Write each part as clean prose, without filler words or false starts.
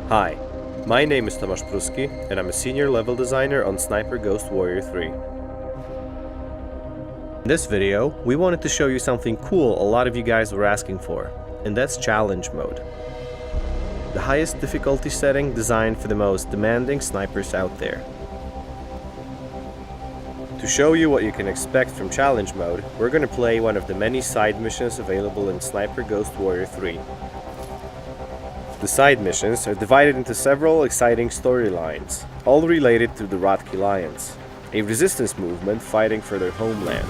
Hi, my name is Tomasz Pruski, and I'm a senior level designer on Sniper Ghost Warrior 3. In this video, we wanted to show you something cool a lot of you guys were asking for, and that's challenge mode. The highest difficulty setting designed for the most demanding snipers out there. To show you what you can expect from challenge mode, we're going to play one of the many side missions available in Sniper Ghost Warrior 3. The side missions are divided into several exciting storylines, all related to the Radki Lions, a resistance movement fighting for their homeland.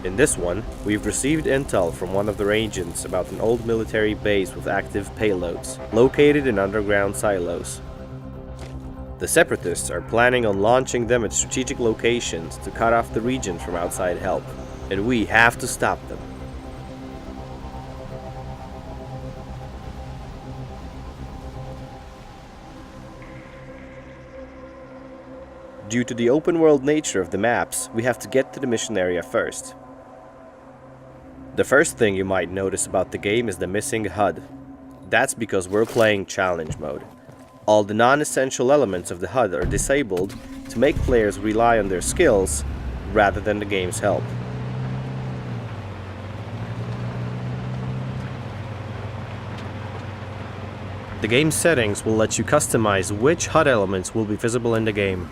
In this one, we've received intel from one of their agents about an old military base with active payloads, located in underground silos. The Separatists are planning on launching them at strategic locations to cut off the region from outside help, and we have to stop them. Due to the open world nature of the maps, we have to get to the mission area first. The first thing you might notice about the game is the missing HUD. That's because we're playing challenge mode. All the non-essential elements of the HUD are disabled to make players rely on their skills rather than the game's help. The game settings will let you customize which HUD elements will be visible in the game.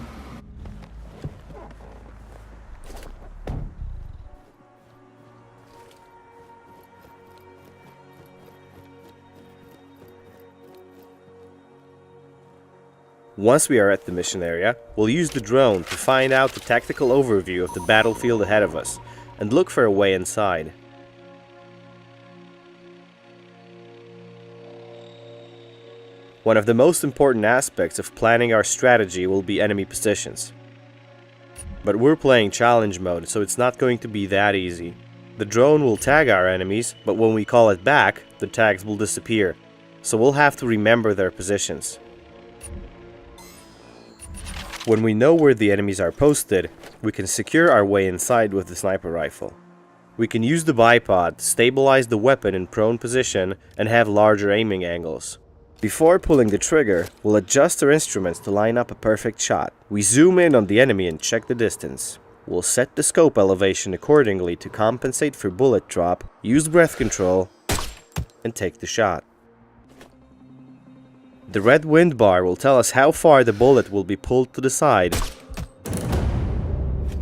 Once we are at the mission area, we'll use the drone to find out the tactical overview of the battlefield ahead of us, and look for a way inside. One of the most important aspects of planning our strategy will be enemy positions. But we're playing challenge mode, so it's not going to be that easy. The drone will tag our enemies, but when we call it back, the tags will disappear, so we'll have to remember their positions. When we know where the enemies are posted, we can secure our way inside with the sniper rifle. We can use the bipod to stabilize the weapon in prone position and have larger aiming angles. Before pulling the trigger, we'll adjust our instruments to line up a perfect shot. We zoom in on the enemy and check the distance. We'll set the scope elevation accordingly to compensate for bullet drop, use breath control, and take the shot. The red wind bar will tell us how far the bullet will be pulled to the side.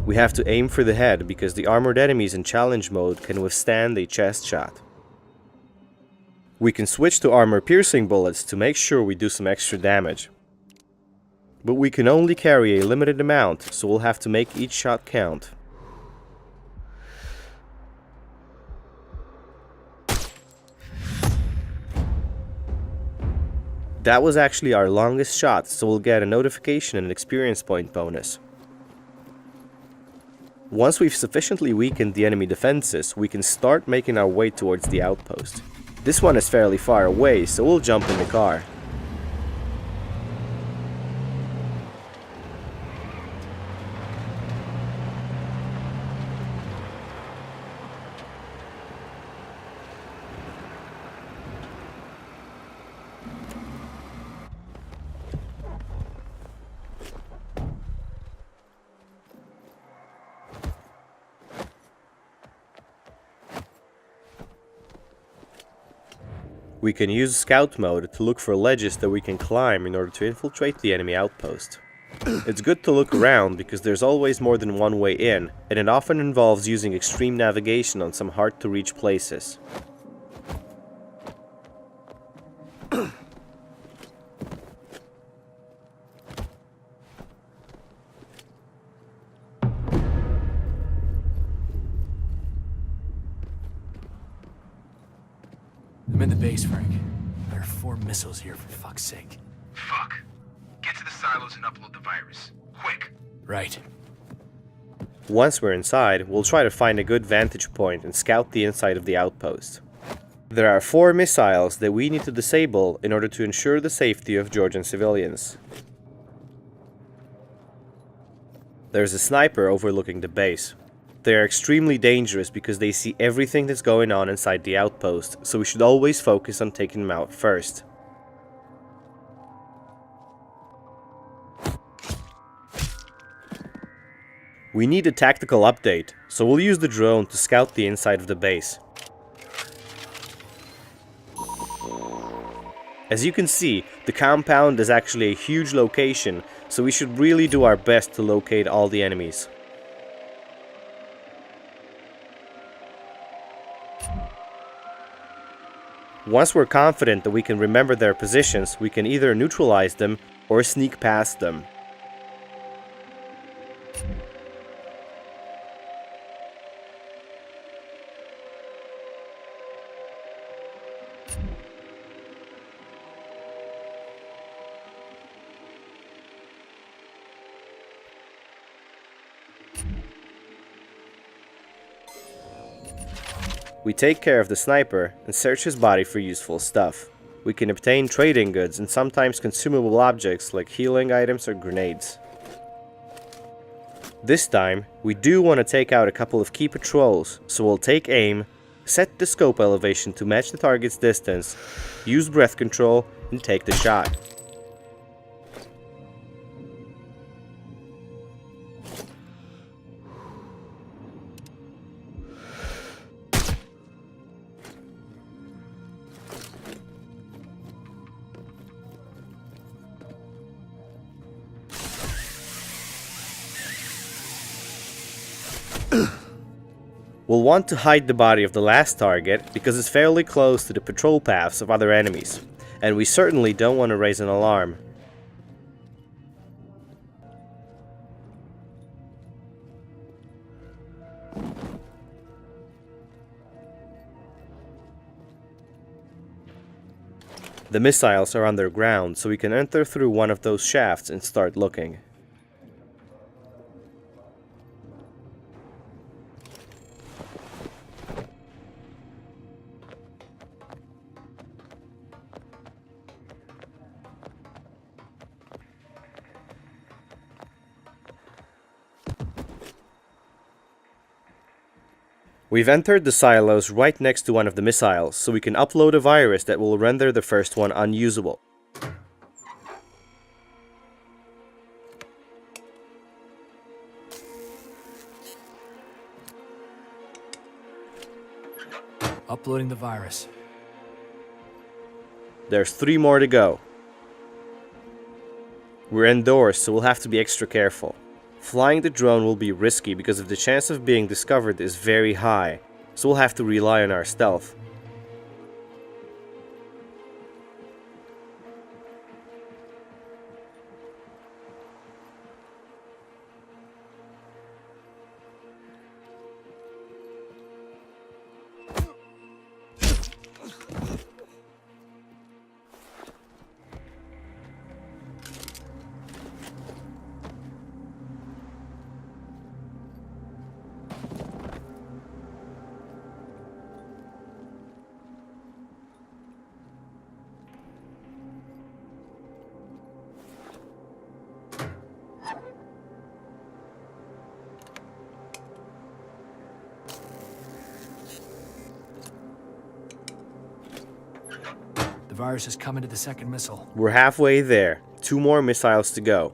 We have to aim for the head because the armored enemies in challenge mode can withstand a chest shot. We can switch to armor-piercing bullets to make sure we do some extra damage. But we can only carry a limited amount, so we'll have to make each shot count. That was actually our longest shot, so we'll get a notification and an experience point bonus. Once we've sufficiently weakened the enemy defenses, we can start making our way towards the outpost. This one is fairly far away, so we'll jump in the car. We can use scout mode to look for ledges that we can climb in order to infiltrate the enemy outpost. It's good to look around because there's always more than one way in, and it often involves using extreme navigation on some hard to reach places. I'm in the base, Frank. There are 4 missiles here, for fuck's sake. Fuck. Get to the silos and upload the virus. Quick. Right. Once we're inside, we'll try to find a good vantage point and scout the inside of the outpost. There are 4 missiles that we need to disable in order to ensure the safety of Georgian civilians. There's a sniper overlooking the base. They are extremely dangerous because they see everything that's going on inside the outpost, so we should always focus on taking them out first. We need a tactical update, so we'll use the drone to scout the inside of the base. As you can see, the compound is actually a huge location, so we should really do our best to locate all the enemies. Once we're confident that we can remember their positions, we can either neutralize them or sneak past them. We take care of the sniper and search his body for useful stuff. We can obtain trading goods and sometimes consumable objects like healing items or grenades. This time, we do want to take out a couple of key patrols, so we'll take aim, set the scope elevation to match the target's distance, use breath control, and take the shot. We'll want to hide the body of the last target because it's fairly close to the patrol paths of other enemies, and we certainly don't want to raise an alarm. The missiles are underground, so we can enter through one of those shafts and start looking. We've entered the silos right next to one of the missiles, so we can upload a virus that will render the first one unusable. Uploading the virus. There's 3 more to go. We're indoors, so we'll have to be extra careful. Flying the drone will be risky because the chance of being discovered is very high, so we'll have to rely on our stealth. The virus is coming to the second missile. We're halfway there. 2 more missiles to go.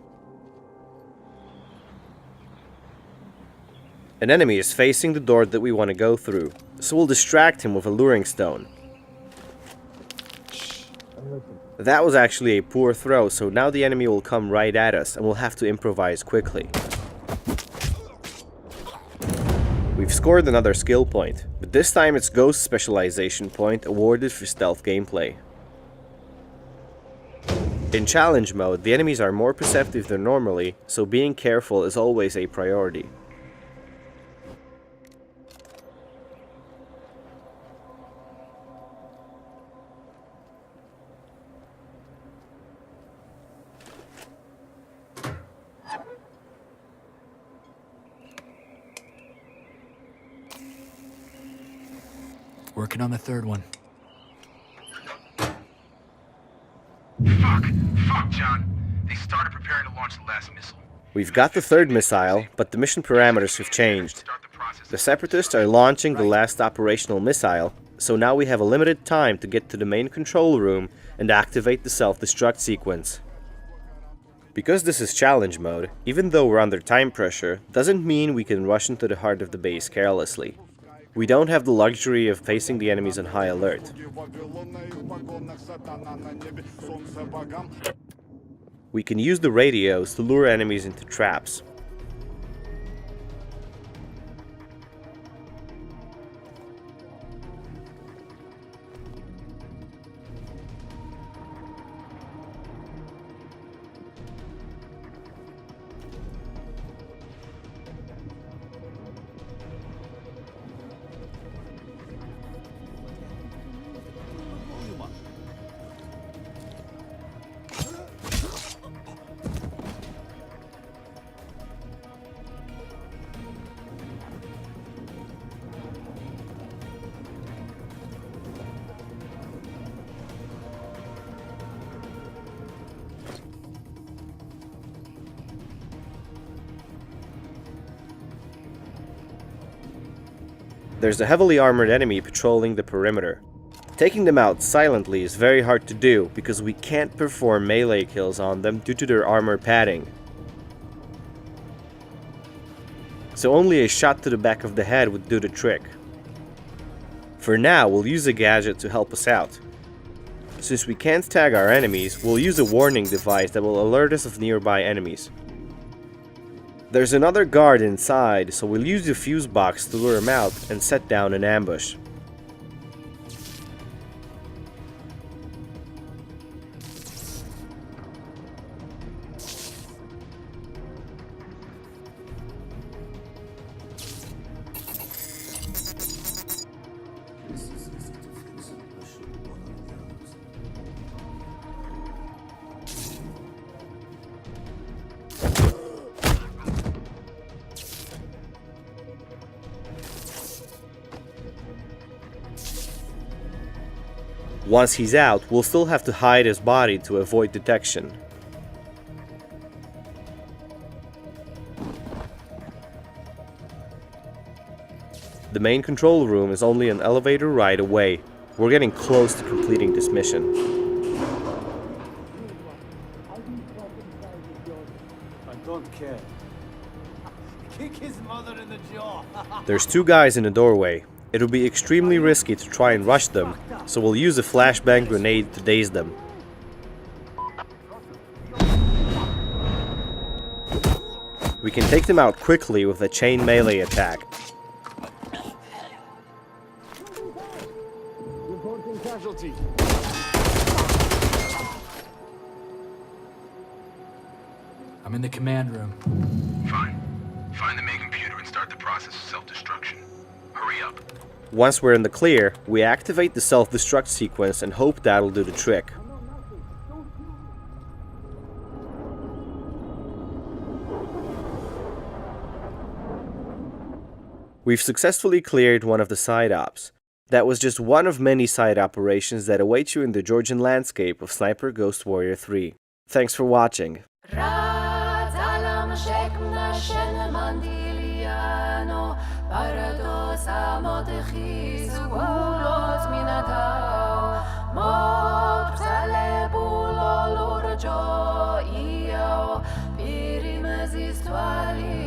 An enemy is facing the door that we want to go through, so we'll distract him with a luring stone. That was actually a poor throw, so now the enemy will come right at us and we'll have to improvise quickly. We've scored another skill point, but this time it's Ghost Specialization Point awarded for stealth gameplay. In challenge mode, the enemies are more perceptive than normally, so being careful is always a priority. Working on the third one. Fuck, John. They started preparing to launch the last missile. We've got the third missile, but the mission parameters have changed. Start the process. The Separatists are launching the last operational missile, so now we have a limited time to get to the main control room and activate the self-destruct sequence. Because this is challenge mode, even though we're under time pressure, doesn't mean we can rush into the heart of the base carelessly. We don't have the luxury of facing the enemies on high alert. We can use the radios to lure enemies into traps. There's a heavily armored enemy patrolling the perimeter. Taking them out silently is very hard to do because we can't perform melee kills on them due to their armor padding. So only a shot to the back of the head would do the trick. For now, we'll use a gadget to help us out. Since we can't tag our enemies, we'll use a warning device that will alert us of nearby enemies. There's another guard inside, so we'll use the fuse box to lure him out and set down an ambush. Once he's out, we'll still have to hide his body to avoid detection. The main control room is only an elevator ride away. We're getting close to completing this mission. I don't care. Kick his mother in the jaw. There's two guys in the doorway. It would be extremely risky to try and rush them, so we'll use a flashbang grenade to daze them. We can take them out quickly with a chain melee attack. Reporting casualty. I'm in the command room. Fine. Find the main computer and start the process of self-destruction. Hurry up. Once we're in the clear, we activate the self-destruct sequence and hope that'll do the trick. We've successfully cleared one of the side ops. That was just one of many side operations that await you in the Georgian landscape of Sniper Ghost Warrior 3. Thanks for watching. Pirim zis toali